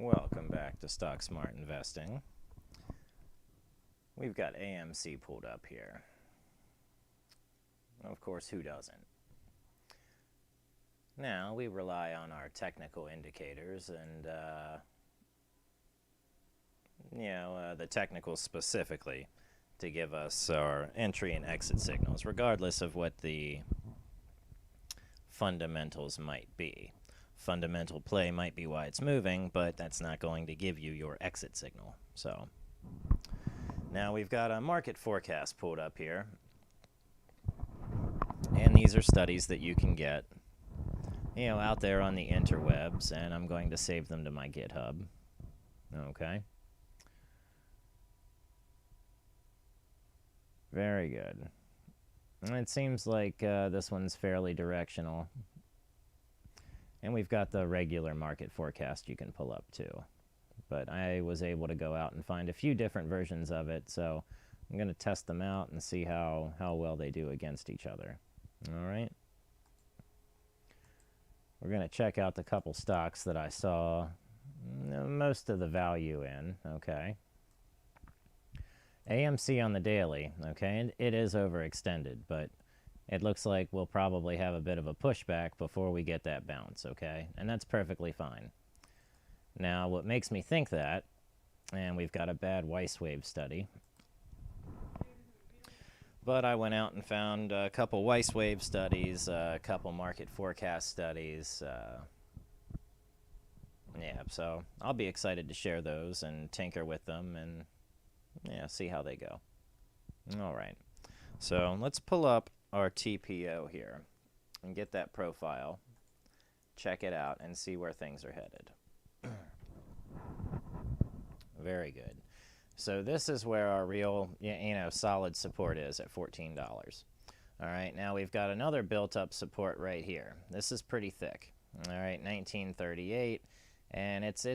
Welcome back to StockSmart Investing. We've got AMC pulled up here. Of course, who doesn't? Now, we rely on our technical indicators and, the technicals specifically to give us our entry and exit signals, regardless of what the fundamentals might be. Fundamental play might be why it's moving, but that's not going to give you your exit signal. So now we've got a market forecast pulled up here, and these are studies that you can get out there on the interwebs, and I'm going to save them to my GitHub. Okay, very good. And it seems like this one's fairly directional. And we've got the regular market forecast you can pull up too. But I was able to go out and find a few different versions of it, so I'm going to test them out and see how well they do against each other. All right. We're going to check out the couple stocks that I saw most of the value in. Okay. AMC on the daily, okay, and it is overextended, but it looks like we'll probably have a bit of a pushback before we get that bounce, okay? And that's perfectly fine. Now, what makes me think that, and we've got a bad Weiss wave study, but I went out and found a couple Weiss wave studies, a couple market forecast studies. So I'll be excited to share those and tinker with them and see how they go. All right. So let's pull up our TPO here and get that profile, check it out, and see where things are headed. Very good. So this is where our real, solid support is at $14. All right, now we've got another built-up support right here. This is pretty thick. All right, 1938, and it's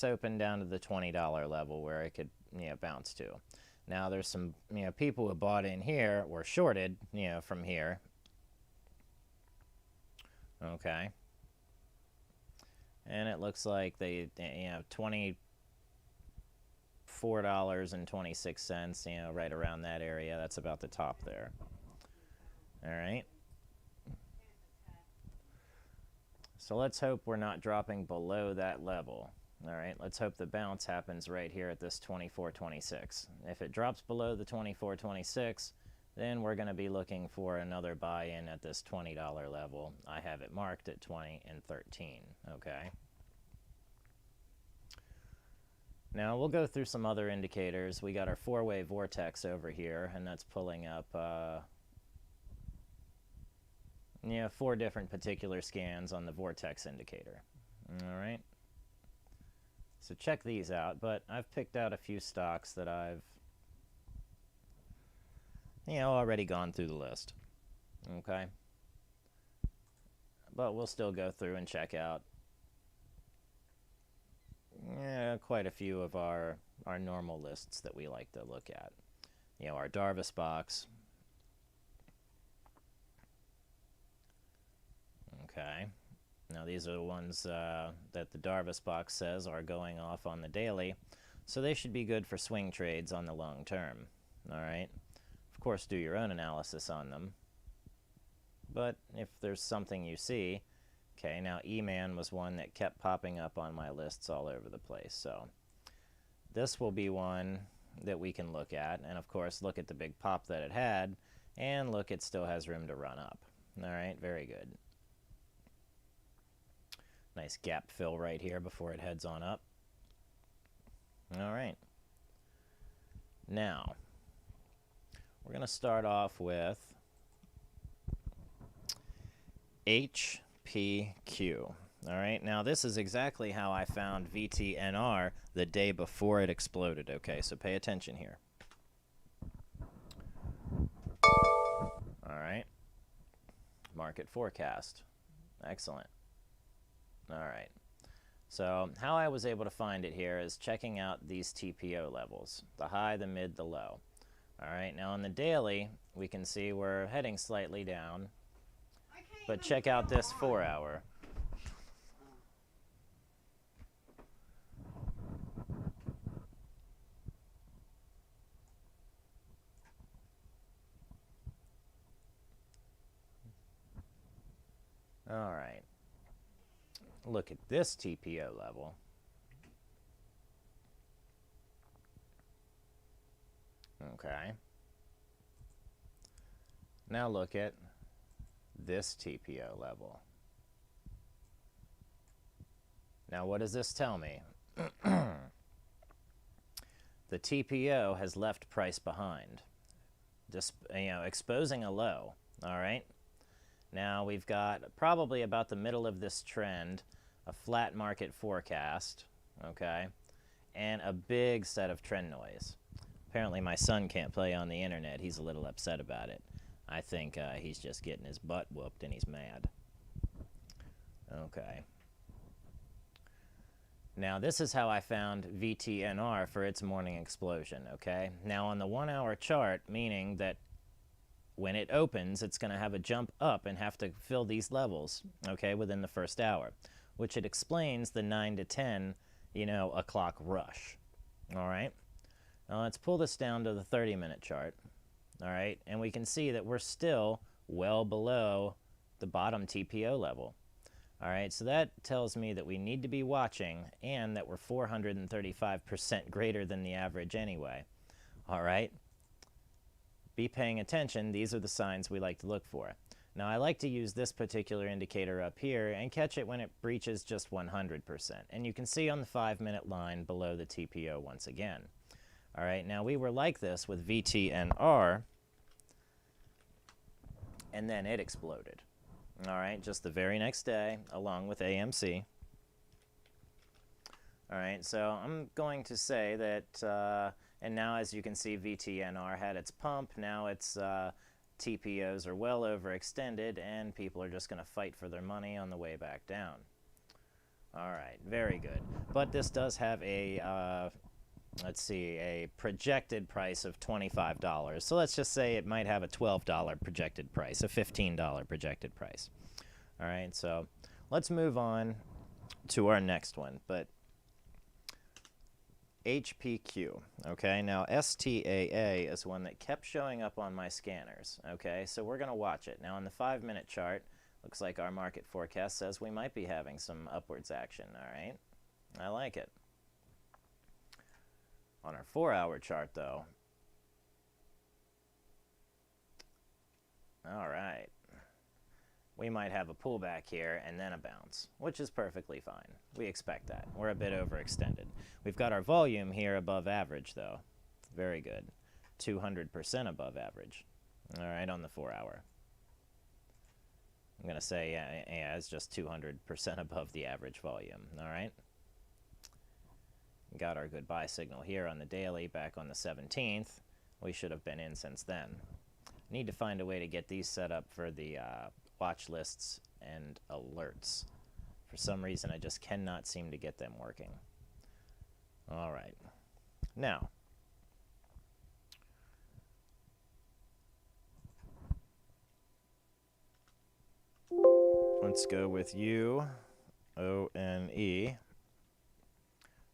opened down to the $20 level where it could bounce to. Now there's some people who bought in here or shorted from here. Okay. And it looks like they $24.26, right around that area. That's about the top there. All right. So let's hope we're not dropping below that level. All right, let's hope the bounce happens right here at this 24.26. If it drops below the 24.26, then we're going to be looking for another buy-in at this $20 level. I have it marked at 20 and 13, okay? Now, we'll go through some other indicators. We got our four-way vortex over here, and that's pulling up, 4 different particular scans on the vortex indicator, all right? So check these out, but I've picked out a few stocks that I've already gone through the list. Okay? But we'll still go through and check out quite a few of our normal lists that we like to look at. Our Darvis box. Okay. Now these are the ones that the Darvis box says are going off on the daily, so they should be good for swing trades on the long term. All right. Of course, do your own analysis on them. But if there's something you see, okay, now E-Man was one that kept popping up on my lists all over the place. So this will be one that we can look at, and of course look at the big pop that it had, and look, it still has room to run up. All right, very good. Nice gap fill right here before it heads on up. All right. Now, we're going to start off with HPQ. All right. Now, this is exactly how I found VTNR the day before it exploded. Okay, so pay attention here. All right. Market forecast. Excellent. All right, so how I was able to find it here is checking out these TPO levels, the high, the mid, the low. All right, now on the daily, we can see we're heading slightly down, but check out this 4 hour. All right. Look at this TPO level. Okay. Now look at this TPO level. Now what does this tell me? The TPO has left price behind, just, exposing a low. All right. Now we've got probably about the middle of this trend, a flat market forecast, okay, and a big set of trend noise. Apparently my son can't play on the internet. He's a little upset about it. I think he's just getting his butt whooped and he's mad. Okay. Now this is how I found VTNR for its morning explosion, okay? Now on the 1 hour chart, meaning that when it opens, it's going to have a jump up and have to fill these levels, okay, within the first hour, which it explains the 9 to 10, o'clock rush, all right? Now let's pull this down to the 30-minute chart, all right? And we can see that we're still well below the bottom TPO level. All right, so that tells me that we need to be watching and that we're 435% greater than the average anyway. All right, be paying attention. These are the signs we like to look for. Now, I like to use this particular indicator up here and catch it when it breaches just 100%. And you can see on the 5-minute line below the TPO once again. All right, now we were like this with VTNR, and then it exploded. All right, just the very next day, along with AMC. All right, so I'm going to say that, and now as you can see, VTNR had its pump. Now its TPOs are well overextended, and people are just going to fight for their money on the way back down. All right, very good. But this does have a, let's see, a projected price of $25. So let's just say it might have a $12 projected price, a $15 projected price. All right, so let's move on to our next one. But HPQ, okay? Now STAA is one that kept showing up on my scanners, okay? So we're going to watch it. Now on the 5-minute chart, looks like our market forecast says we might be having some upwards action, all right? I like it. On our 4-hour chart, though, all right, we might have a pullback here and then a bounce, which is perfectly fine. We expect that. We're a bit overextended. We've got our volume here above average, though. Very good. 200% above average, all right, on the 4-hour. I'm going to say, yeah, it's just 200% above the average volume, all right? Got our good buy signal here on the daily back on the 17th. We should have been in since then. Need to find a way to get these set up for the watch lists and alerts. For some reason, I just cannot seem to get them working. All right. Now, let's go with uone.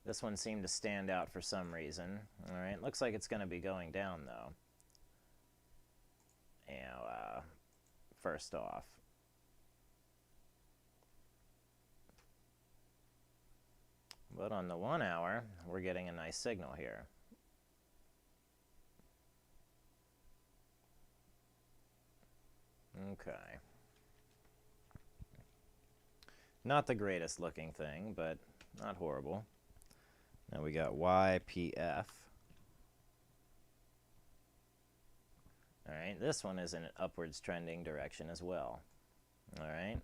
This one seemed to stand out for some reason. All right, looks like it's going to be going down, though. First off. But on the 1 hour, we're getting a nice signal here. Okay. Not the greatest looking thing, but not horrible. Now we got YPF. All right, this one is in an upwards trending direction as well. All right.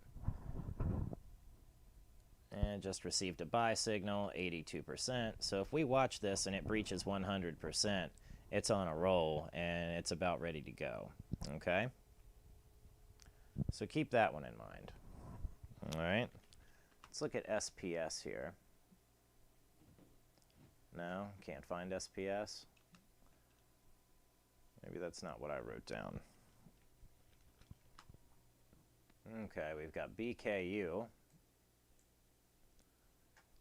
And just received a buy signal, 82%. So if we watch this and it breaches 100%, it's on a roll and it's about ready to go. Okay? So keep that one in mind. All right. Let's look at SPS here. No, can't find SPS. Maybe that's not what I wrote down. Okay, we've got BKU,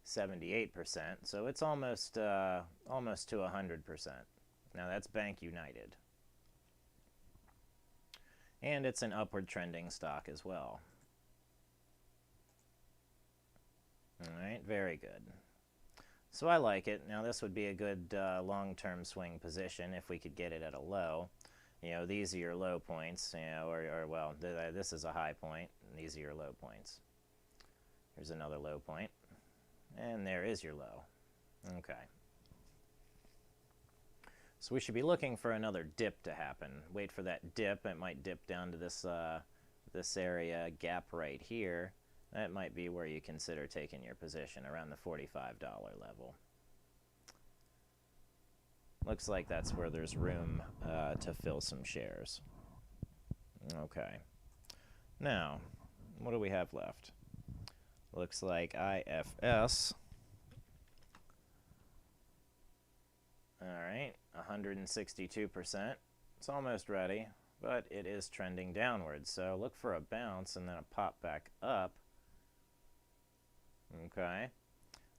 78%, so it's almost to 100%. Now that's Bank United. And it's an upward trending stock as well. All right, very good. So I like it. Now this would be a good long-term swing position if we could get it at a low. You know, these are your low points, you know, or well, this is a high point, and these are your low points. Here's another low point, and there is your low. Okay. So we should be looking for another dip to happen. Wait for that dip. It might dip down to this this area gap right here. That might be where you consider taking your position, around the $45 level. Looks like that's where there's room to fill some shares. Okay. Now, what do we have left? Looks like IFS. All right, 162%. It's almost ready, but it is trending downwards. So look for a bounce and then a pop back up. Okay.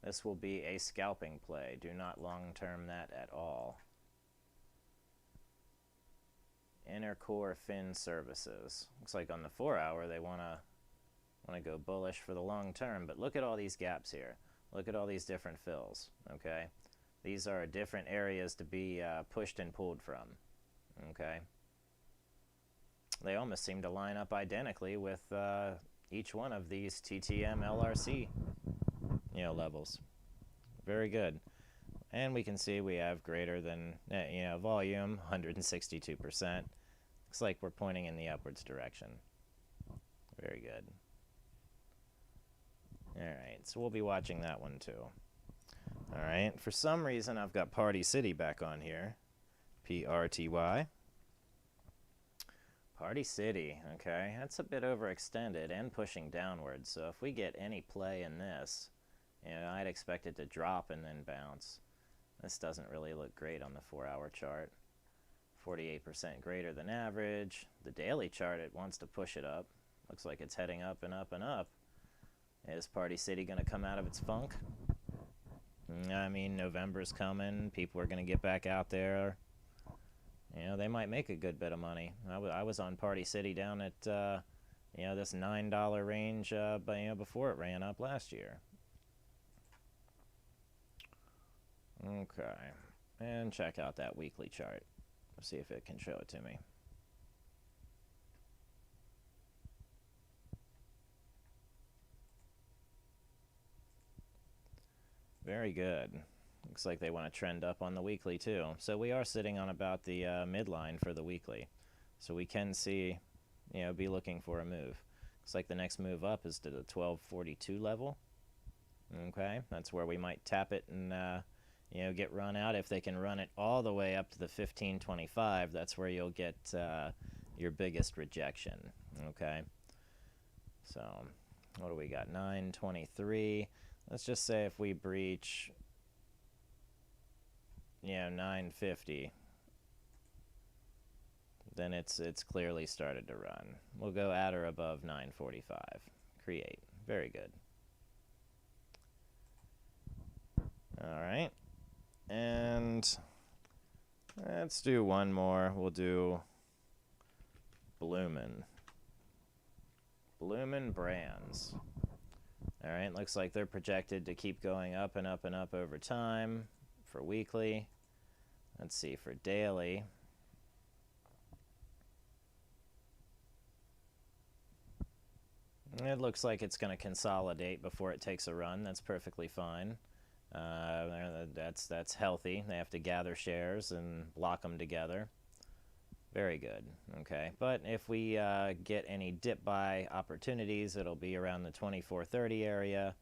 This will be a scalping play. Do not long-term that at all. Inner core fin services. Looks like on the 4-hour they want to go bullish for the long term, but look at all these gaps here. Look at all these different fills. Okay. These are different areas to be pushed and pulled from. Okay. They almost seem to line up identically with each one of these TTM LRC, you know, levels. Very good. And we can see we have greater than, you know, volume, 162%. Looks like we're pointing in the upwards direction. Very good. All right, so we'll be watching that one too. All right, for some reason I've got Party City back on here. PRTY. Party City, okay, that's a bit overextended and pushing downwards. So if we get any play in this, you know, I'd expect it to drop and then bounce. This doesn't really look great on the 4-hour chart. 48% greater than average. The daily chart, it wants to push it up. Looks like it's heading up and up and up. Is Party City going to come out of its funk? I mean, November's coming. People are going to get back out there. You know, they might make a good bit of money. I was on Party City down at, you know, this $9 range, but, you know, before it ran up last year. Okay. And check out that weekly chart. Let's see if it can show it to me. Very good. Looks like they want to trend up on the weekly too. So we are sitting on about the midline for the weekly. So we can see, you know, be looking for a move. Looks like the next move up is to the 1242 level. Okay, that's where we might tap it and, you know, get run out. If they can run it all the way up to the 1525, that's where you'll get your biggest rejection. Okay, so what do we got? 923. Let's just say if we breach, you know, 950, then it's clearly started to run. We'll go at or above 945. Create. Very good. All right. And let's do one more. We'll do blmn. blmn Brands. All right, looks like they're projected to keep going up and up and up over time for weekly. Let's see, for daily. It looks like it's going to consolidate before it takes a run. That's perfectly fine. That's healthy. They have to gather shares and lock them together. Very good. Okay, but if we get any dip buy opportunities, it'll be around the 2430 area.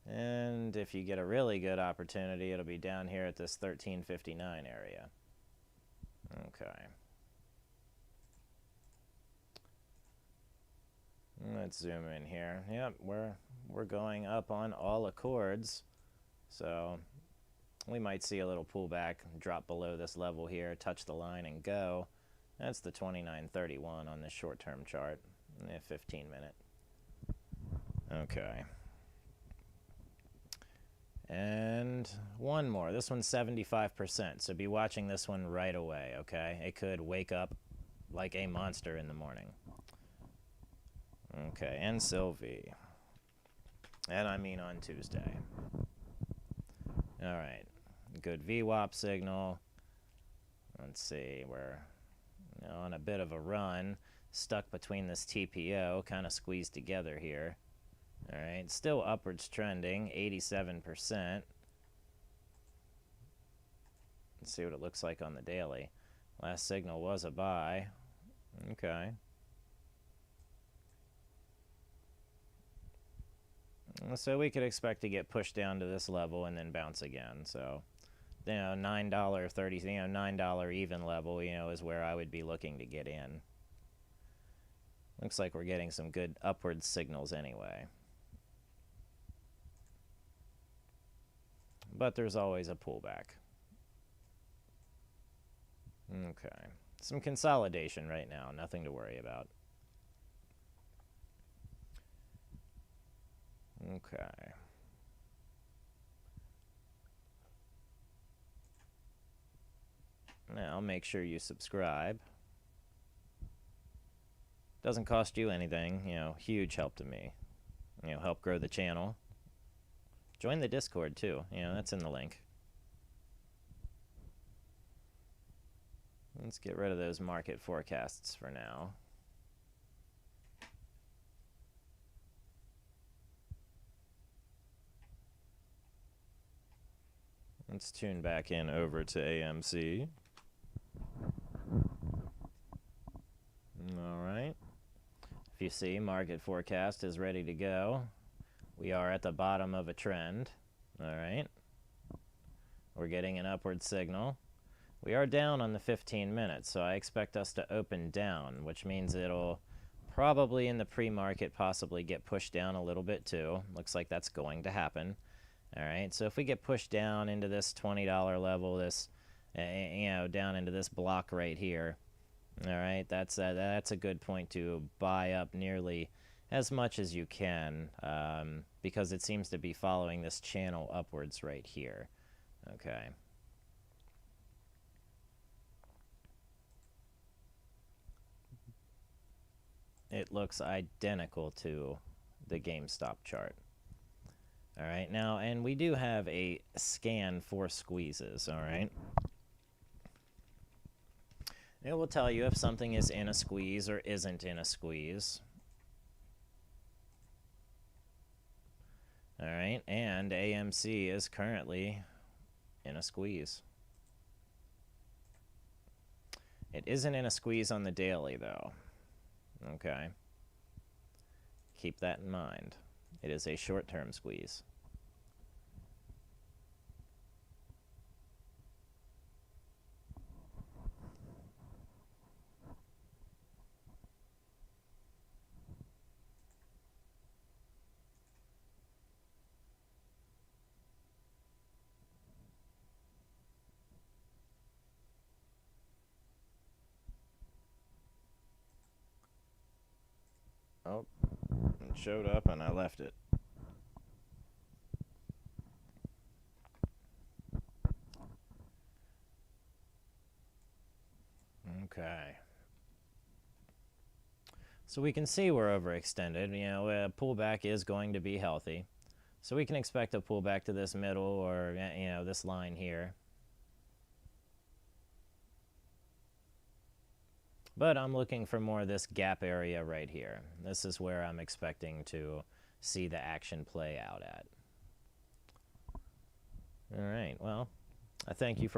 And if you get a really good opportunity, it'll be down here at this 1359 area. Okay. Let's zoom in here. Yep, we're going up on all accords. So we might see a little pullback, drop below this level here, touch the line and go. That's the 2931 on this short-term chart, 15-minute. Okay. And one more. This one's 75%, so be watching this one right away, okay? It could wake up like a monster in the morning. Okay, and Sylvie. And I mean on Tuesday. All right, good VWAP signal. Let's see, we're on a bit of a run, stuck between this TPO, kind of squeezed together here. All right, still upwards trending, 87%. Let's see what it looks like on the daily. Last signal was a buy. Okay. So we could expect to get pushed down to this level and then bounce again. So, $9.30, $9 even level, is where I would be looking to get in. Looks like we're getting some good upward signals anyway. But there's always a pullback. Okay. Some consolidation right now, nothing to worry about. Okay. Now make sure you subscribe. Doesn't cost you anything, huge help to me. Help grow the channel. Join the Discord too, that's in the link. Let's get rid of those market forecasts for now. Let's tune back in over to AMC. All right. If you see, market forecast is ready to go. We are at the bottom of a trend. All right. We're getting an upward signal. We are down on the 15 minutes, so I expect us to open down, which means it'll probably in the pre-market possibly get pushed down a little bit too. Looks like that's going to happen. All right, so if we get pushed down into this $20 level, this, down into this block right here, all right, that's a good point to buy up nearly as much as you can, because it seems to be following this channel upwards right here. Okay. It looks identical to the GameStop chart. All right, now, and we do have a scan for squeezes, all right? It will tell you if something is in a squeeze or isn't in a squeeze. All right, and AMC is currently in a squeeze. It isn't in a squeeze on the daily, though. Okay. Keep that in mind. It is a short-term squeeze. Oh, it showed up and I left it. Okay. So we can see we're overextended. A pullback is going to be healthy. So we can expect a pullback to this middle or, this line here. But I'm looking for more of this gap area right here. This is where I'm expecting to see the action play out at. All right, well, I thank you for